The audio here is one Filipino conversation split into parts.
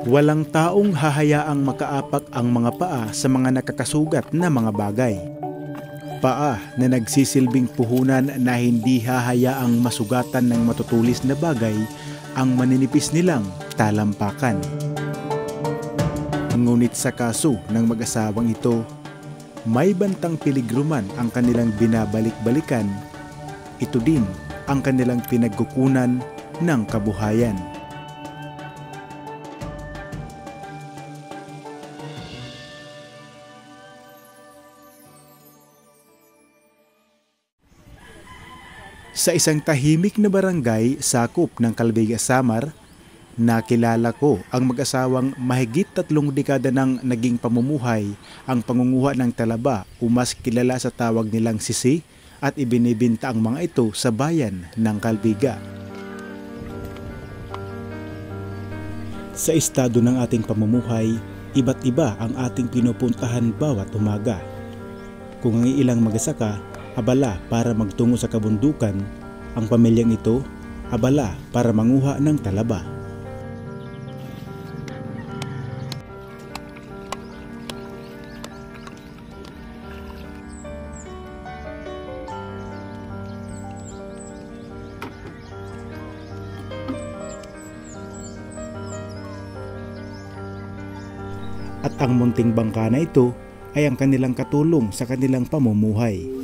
Walang taong hahayaang makaapak ang mga paa sa mga nakakasugat na mga bagay. Paa na nagsisilbing puhunan na hindi hahayaang masugatan ng matutulis na bagay ang maninipis nilang talampakan. Ngunit sa kaso ng mag-asawang ito, may bantang piligruman ang kanilang binabalik-balikan. Ito din ang kanilang pinagkukunan ng kabuhayan. Sa isang tahimik na barangay sakop ng Calvega, Samar, nakilala ko ang mag-asawang mahigit 3 dekada nang naging pamumuhay ang pangunguha ng talaba o mas kilala sa tawag nilang sisi at ibinibenta ang mga ito sa bayan ng Calvega. Sa estado ng ating pamumuhay, iba't iba ang ating pinupuntahan bawat umaga. Kung ang ilang magsasaka, abala para magtungo sa kabundukan, ang pamilyang ito, abala para manguha ng talaba. At ang munting bangka na ito ay ang kanilang katulong sa kanilang pamumuhay.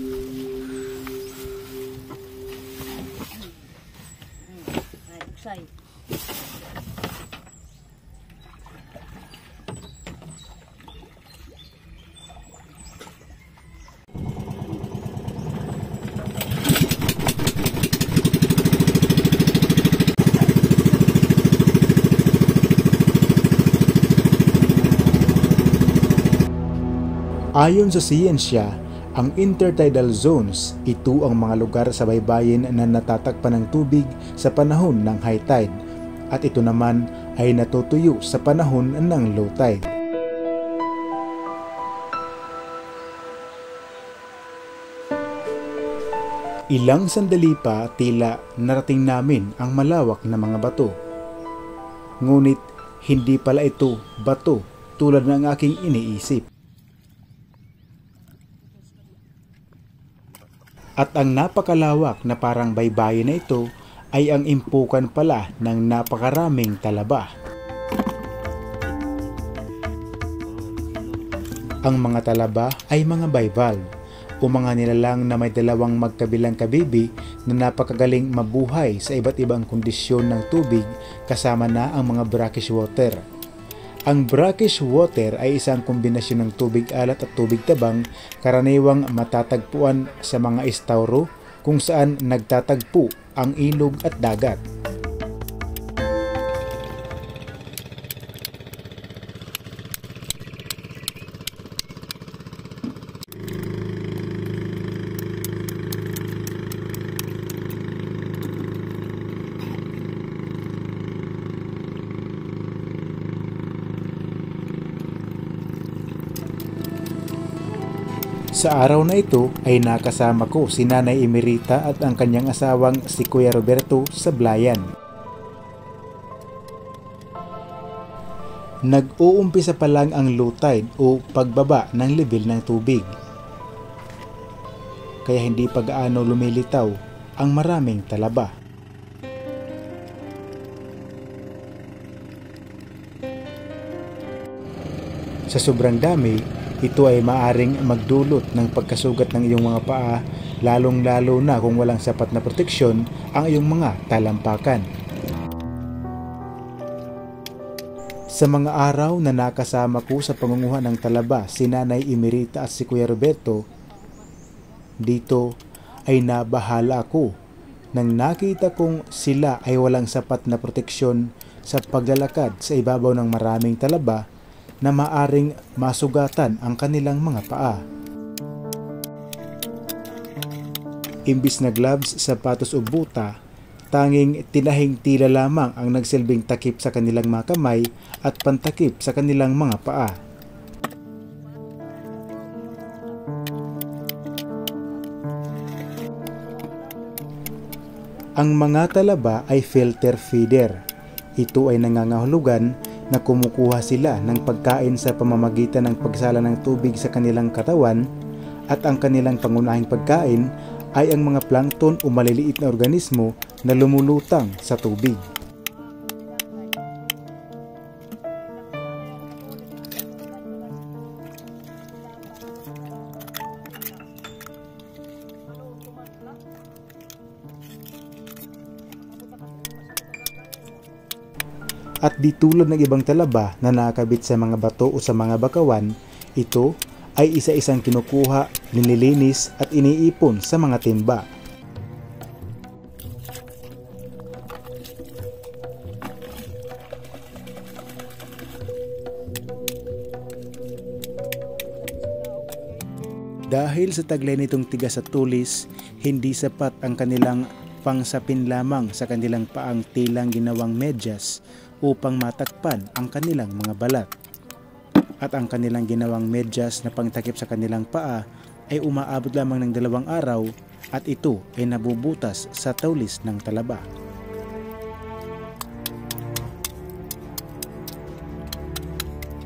Ayon sa siyensya, ang intertidal zones, ito ang mga lugar sa baybayin na natatakpan ng tubig sa panahon ng high tide, at ito naman ay natutuyo sa panahon ng low tide. Ilang sandali pa tila narating namin ang malawak na mga bato. Ngunit hindi pala ito bato tulad ng aking iniisip. At ang napakalawak na parang baybayin na ito ay ang impukan pala ng napakaraming talaba. Ang mga talaba ay mga bivalve o mga nilalang na may dalawang magkabilang kabibi na napakagaling mabuhay sa iba't ibang kondisyon ng tubig kasama na ang mga brackish water. Ang brackish water ay isang kombinasyon ng tubig alat at tubig tabang, karaniwang matatagpuan sa mga estawro kung saan nagtatagpo ang ilog at dagat. Sa araw na ito ay nakasama ko si Nanay Emerita at ang kanyang asawang si Kuya Roberto sa Blayan. Nag-uumpisa pa lang ang low tide o pagbaba ng level ng tubig. Kaya hindi pa gaano lumilitaw ang maraming talaba. Sa sobrang dami, ito ay maaring magdulot ng pagkasugat ng iyong mga paa, lalong-lalo na kung walang sapat na proteksyon ang iyong mga talampakan. Sa mga araw na nakasama ko sa pangunguha ng talaba si Nanay Emerita at si Kuya Roberto, dito ay nabahala ako nang nakita kong sila ay walang sapat na proteksyon sa paglalakad sa ibabaw ng maraming talaba na maaring masugatan ang kanilang mga paa. Imbis na gloves, sapatos o buta, tanging tinahing tila lamang ang nagsilbing takip sa kanilang mga kamay at pantakip sa kanilang mga paa. Ang mga talaba ay filter feeder Ito ay nangangahulugan na kumukuha sila ng pagkain sa pamamagitan ng pagsala ng tubig sa kanilang katawan, at ang kanilang pangunahing pagkain ay ang mga plankton o maliliit na organismo na lumulutang sa tubig. At di tulad ng ibang talaba na nakakabit sa mga bato o sa mga bakawan, ito ay isa-isang kinukuha, nililinis at iniipon sa mga timba. Dahil sa taglay nitong tigas at tulis, hindi sapat ang kanilang pangsapin lamang sa kanilang paang tilang ginawang medyas upang matakpan ang kanilang mga balat. At ang kanilang ginawang medyas na pangtakip sa kanilang paa ay umaabot lamang ng 2 araw, at ito ay nabubutas sa taulis ng talaba.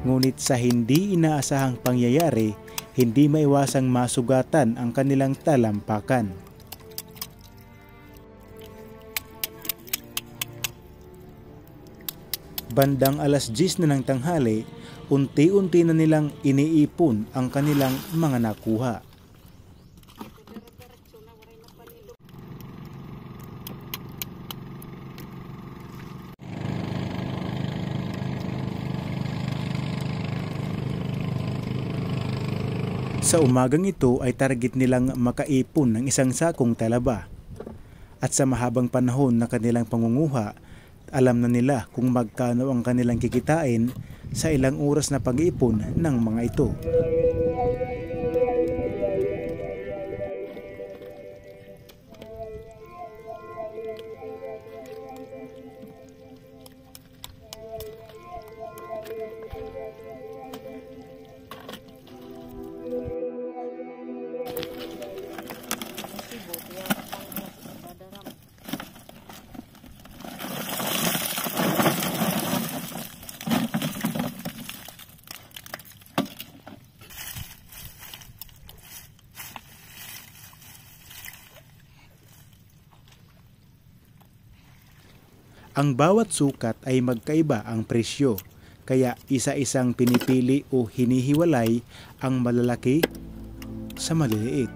Ngunit sa hindi inaasahang pangyayari, hindi maiwasang masugatan ang kanilang talampakan. Bandang 10:00 na ng tanghali, unti-unti na nilang iniipon ang kanilang mga nakuha. Sa umagang ito ay target nilang makaipon ng 1 sakong talaba. At sa mahabang panahon na kanilang pangunguha, alam na nila kung magkano ang kanilang kikitain sa ilang oras na pag-iipon ng mga ito. Ang bawat sukat ay magkaiba ang presyo, kaya isa-isang pinipili o hinihiwalay ang malalaki sa maliliit.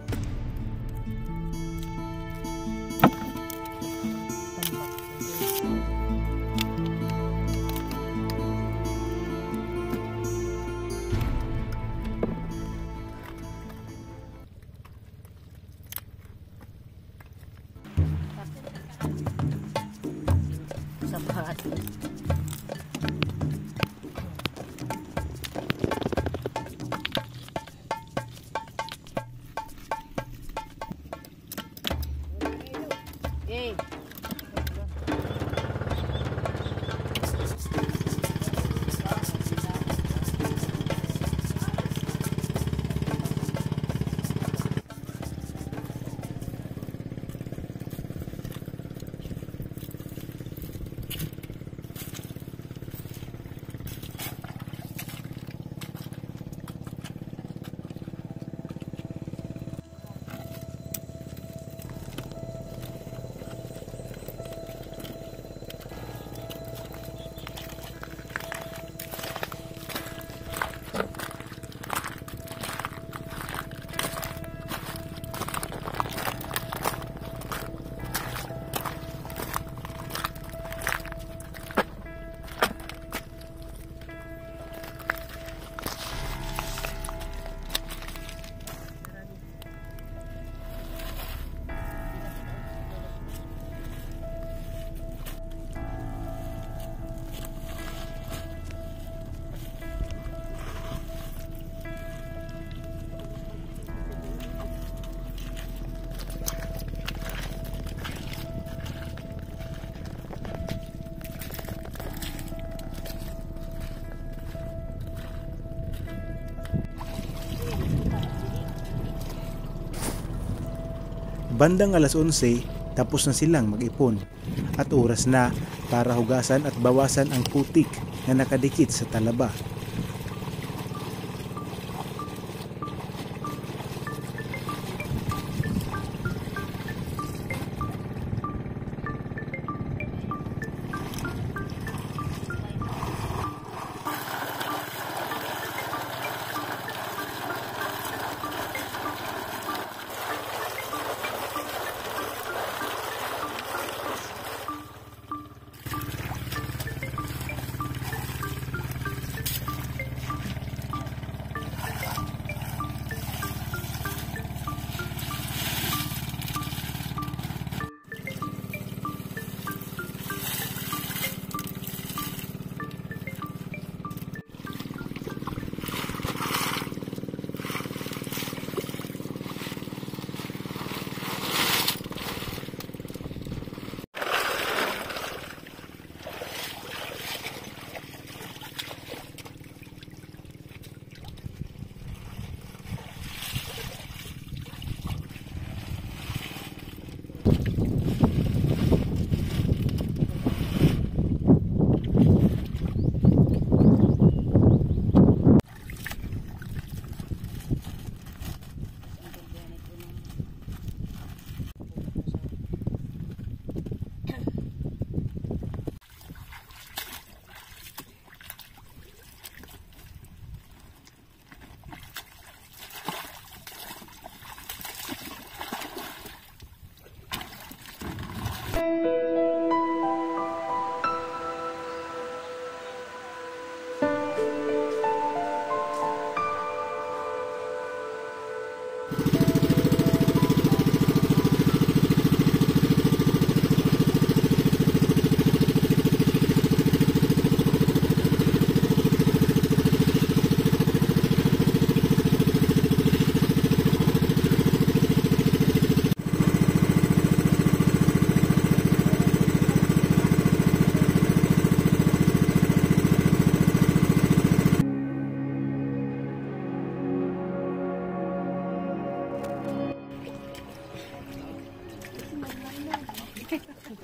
Sapat. Eh. Bandang 11:00, tapos na silang mag-ipon at oras na para hugasan at bawasan ang putik na nakadikit sa talaba.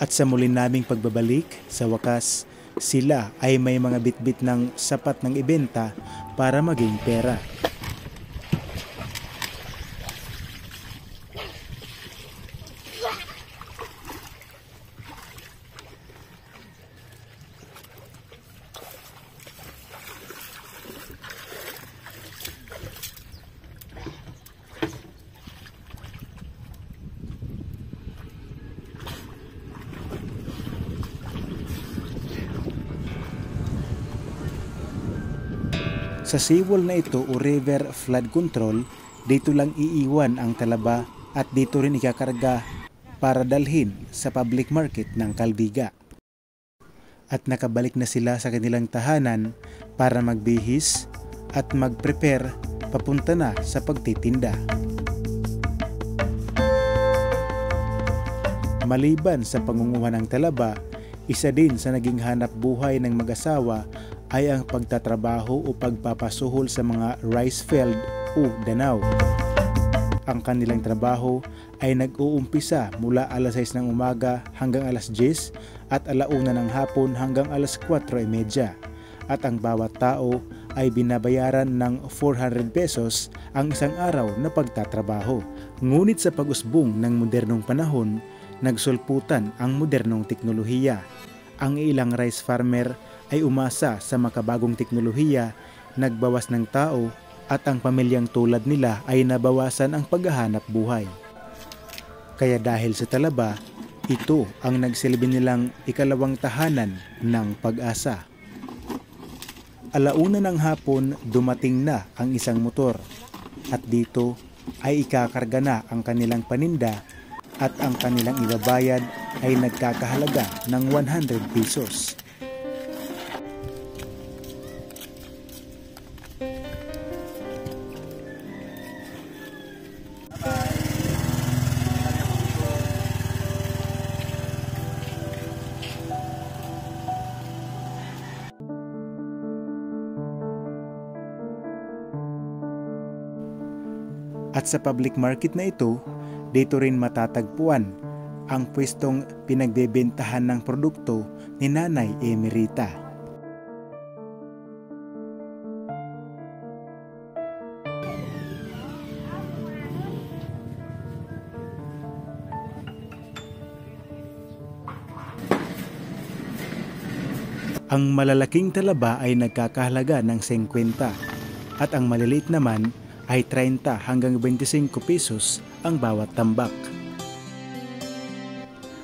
At sa muli naming pagbabalik, sa wakas, sila ay may mga bitbit ng sapat ng ibenta para maging pera. Sa seawall na ito o river flood control, dito lang iiwan ang talaba at dito rin ikakarga para dalhin sa public market ng Calbiga. At nakabalik na sila sa kanilang tahanan para magbihis at mag-prepare papunta na sa pagtitinda. Maliban sa pangunguha ng talaba, isa din sa naging hanap buhay ng mag-asawa ay ang pagtatrabaho o pagpapasuhol sa mga rice field o danaw. Ang kanilang trabaho ay nag-uumpisa mula alas 6 ng umaga hanggang alas 10 at alauna ng hapon hanggang alas 4:30 at ang bawat tao ay binabayaran ng 400 pesos ang isang araw na pagtatrabaho. Ngunit sa pag-usbong ng modernong panahon, nagsulputan ang modernong teknolohiya. Ang ilang rice farmer ay umasa sa makabagong teknolohiya, nagbawas ng tao at ang pamilyang tulad nila ay nabawasan ang paghahanap buhay. Kaya dahil sa talaba, ito ang nagsilbi nilang ikalawang tahanan ng pag-asa. Alauna ng hapon, dumating na ang isang motor at dito ay ikakarga na ang kanilang paninda at ang kanilang ibabayad ay nagkakahalaga ng 100 pesos. At sa public market na ito, dito rin matatagpuan ang pwestong pinagbebentahan ng produkto ni Nanay Emerita. Ang malalaking talaba ay nagkakahalaga ng 50 at ang maliliit naman ay 30 hanggang 25 pesos ang bawat tambak.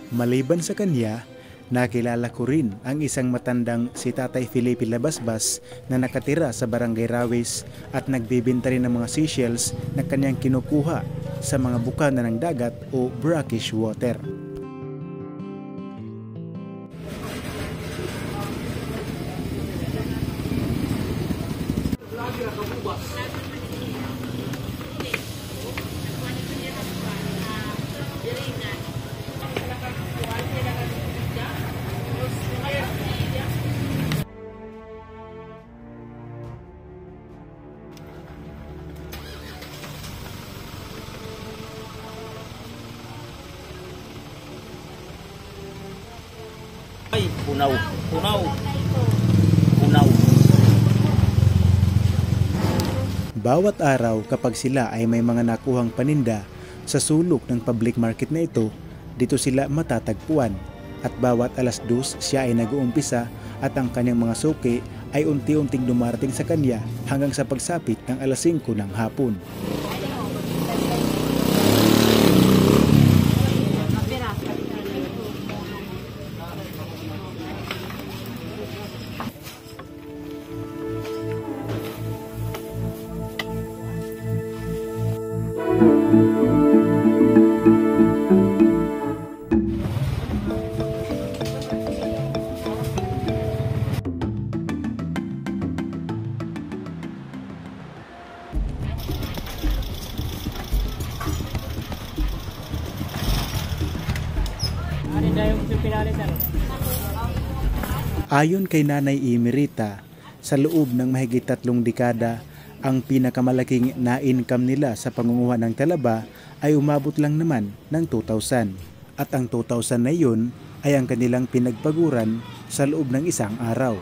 Maliban sa kanya, nakilala ko rin ang isang matandang si Tatay Felipe Labasbas na nakatira sa Barangay Rawis at nagbebenta rin ng mga seashells na kanyang kinukuha sa mga bukana ng dagat o brackish water. Ay, punaw. Bawat araw kapag sila ay may mga nakuhang paninda sa sulok ng public market na ito, dito sila matatagpuan at bawat alas 2 siya ay nag-uumpisa at ang kanyang mga suki ay unti-unting dumarating sa kanya hanggang sa pagsapit ng alas 5 ng hapon. Ayon kay Nanay Emerita, sa loob ng mahigit 3 dekada, ang pinakamalaking na-income nila sa pangunguha ng talaba ay umabot lang naman ng 2,000. At ang 2,000 na yun ay ang kanilang pinagpaguran sa loob ng isang araw.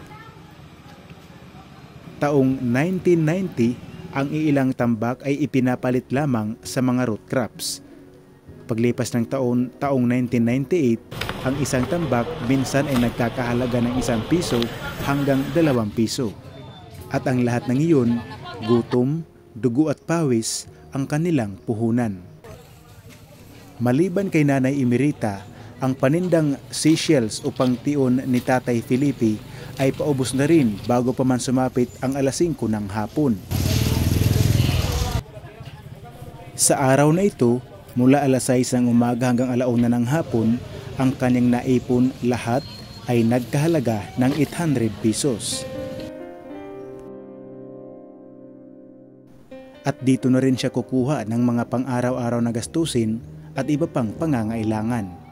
Taong 1990, ang iilang tambak ay ipinapalit lamang sa mga root crops. Paglipas ng taong 1998, ang isang tambak minsan ay nagkakahalaga ng 1 piso hanggang 2 piso. At ang lahat ng iyon, gutom, dugo at pawis ang kanilang puhunan. Maliban kay Nanay Emerita, ang panindang seashells o pangtion ni Tatay Felipe ay paubos na rin bago pa man sumapit ang alas 5 ng hapon. Sa araw na ito, mula alas 6 ng umaga hanggang 1 ng hapon, ang kanyang naipon lahat ay nagkahalaga ng 800 pesos. At dito na rin siya kukuha ng mga pang-araw-araw na gastusin at iba pang pangangailangan.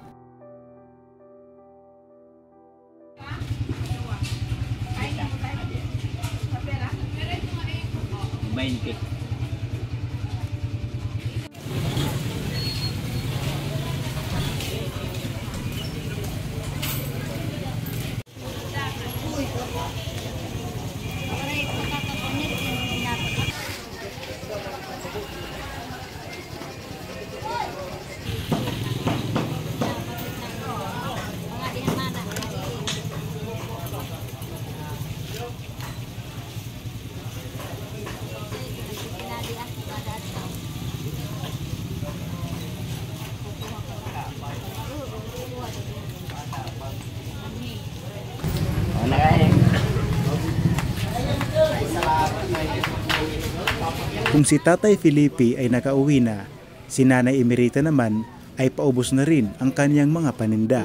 Kung si Tatay Felipe ay nakauwi na, si Nanay Emerita naman ay paubos na rin ang kanyang mga paninda.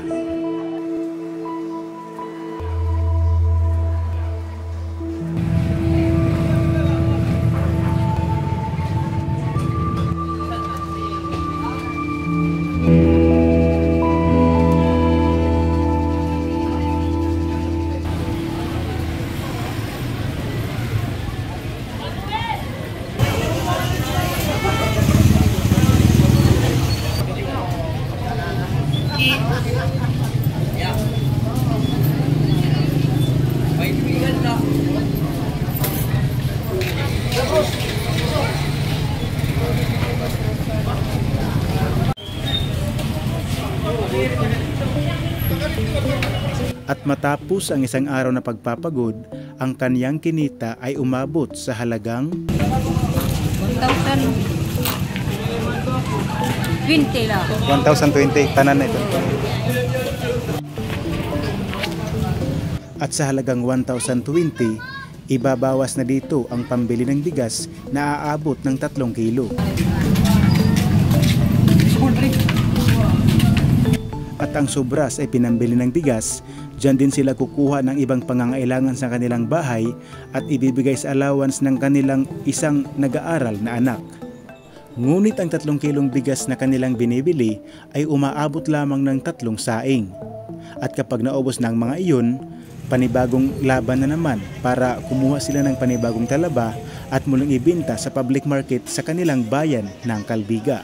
At matapos ang isang araw na pagpapagod, ang kanyang kinita ay umabot sa halagang 1,020 lang. 1,020 tanan na ito. At sa halagang 1,020, ibabawas na dito ang pambili ng bigas na aabot ng 3 kilo. At ang sobras ay pinambili ng bigas, dyan din sila kukuha ng ibang pangangailangan sa kanilang bahay at ibibigay sa allowance ng kanilang isang nag-aaral na anak. Ngunit ang 3 kilong bigas na kanilang binibili ay umaabot lamang ng 3 saing. At kapag naubos na ang mga iyon, panibagong laban na naman para kumuha sila ng panibagong talaba at muling ibenta sa public market sa kanilang bayan ng Calbiga.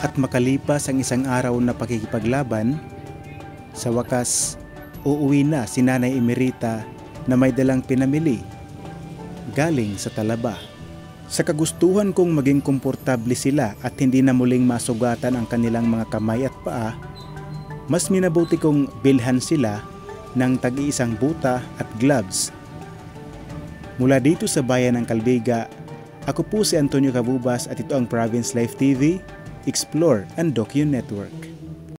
At makalipas ang isang araw na pakikipaglaban, sa wakas, uuwi na si Nanay Emerita na may dalang pinamili galing sa talaba. Sa kagustuhan kong maging komportable sila at hindi na muling masugatan ang kanilang mga kamay at paa, mas minabuti kong bilhan sila ng tag-iisang buta at gloves. Mula dito sa bayan ng Calbiga, ako po si Antonio Cabubas at ito ang Province Life TV, Explore and Docu Network.